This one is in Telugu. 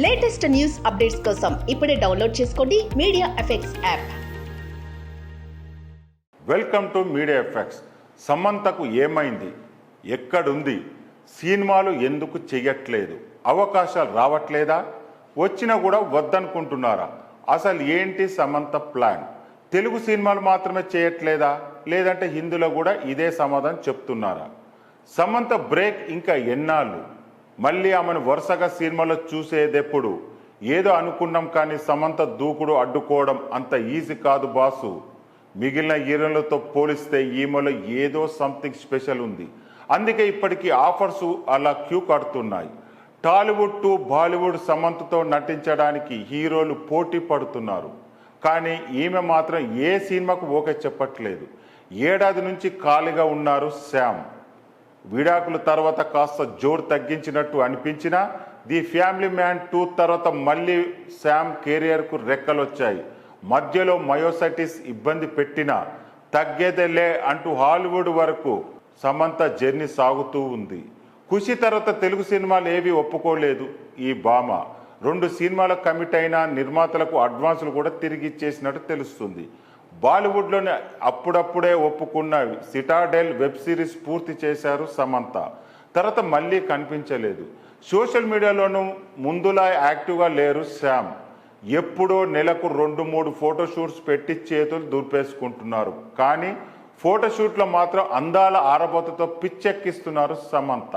లేటెస్ట్ న్యూస్ అప్డేట్స్ కోసం ఇప్పుడే డౌన్లోడ్ చేసుకోండి media effects app. Welcome to media effects. సమంతకు ఏమైంది, ఎక్కడుంది, సినిమాలు ఎందుకు చెయ్యట్లేదు, అవకాశాలు రావట్లేదా, వచ్చినా కూడా వద్దనుకుంటున్నారా? అసలు ఏంటి సమంత ప్లాన్? తెలుగు సినిమాలు మాత్రమే చేయట్లేదా, లేదంటే హిందీలో కూడా ఇదే సమాధానం చెప్తున్నారా? సమంత బ్రేక్ ఇంకా ఎన్నాళ్ళు? మళ్ళీ ఆమెను వరుసగా సినిమాలో చూసేదెప్పుడు? ఏదో అనుకున్నాం కానీ సమంత దూకుడు అడ్డుకోవడం అంత ఈజీ కాదు బాసు. మిగిలిన హీరోలతో పోలిస్తే ఈమెలో ఏదో సంథింగ్ స్పెషల్ ఉంది. అందుకే ఇప్పటికీ ఆఫర్స్ అలా క్యూ కడుతున్నాయి. టాలీవుడ్ టు బాలీవుడ్ సమంతతో నటించడానికి హీరోలు పోటీ పడుతున్నారు. కానీ ఈమె మాత్రం ఏ సినిమాకు ఓకే చెప్పట్లేదు. ఏడాది నుంచి ఖాళీగా ఉన్నారు శ్యామ్. విడాకుల తర్వాత కాస్త జోరు తగ్గించినట్టు అనిపించినా ది ఫ్యామిలీ మ్యాన్ 2 తర్వాత మళ్ళీ శ్యామ్ కెరియర్కు రెక్కలొచ్చాయి. మధ్యలో మయోసైటిస్ ఇబ్బంది పెట్టినా తగ్గేదేలే అంటూ హాలీవుడ్ వరకు సమంత జర్నీ సాగుతూ ఉంది. ఖుషి తర్వాత తెలుగు సినిమాలు ఏవి ఒప్పుకోలేదు ఈ భామ. 2 సినిమాలకు కమిట్ అయిన నిర్మాతలకు అడ్వాన్సులు కూడా తిరిగి ఇచ్చేసినట్టు తెలుస్తుంది. బాలీవుడ్లోనే అప్పుడప్పుడే ఒప్పుకున్న సిటాడెల్ వెబ్ సిరీస్ పూర్తి చేశారు సమంత. తర్వాత మళ్ళీ కనిపించలేదు. సోషల్ మీడియాలోనూ ముందులా యాక్టివ్గా లేరు శ్యామ్. ఎప్పుడో నెలకు 2-3 ఫోటోషూట్స్ పెట్టి చేతులు దుర్పేసుకుంటున్నారు. కానీ ఫోటోషూట్లో మాత్రం అందాల ఆరబోతతో పిచ్చెక్కిస్తున్నారు సమంత.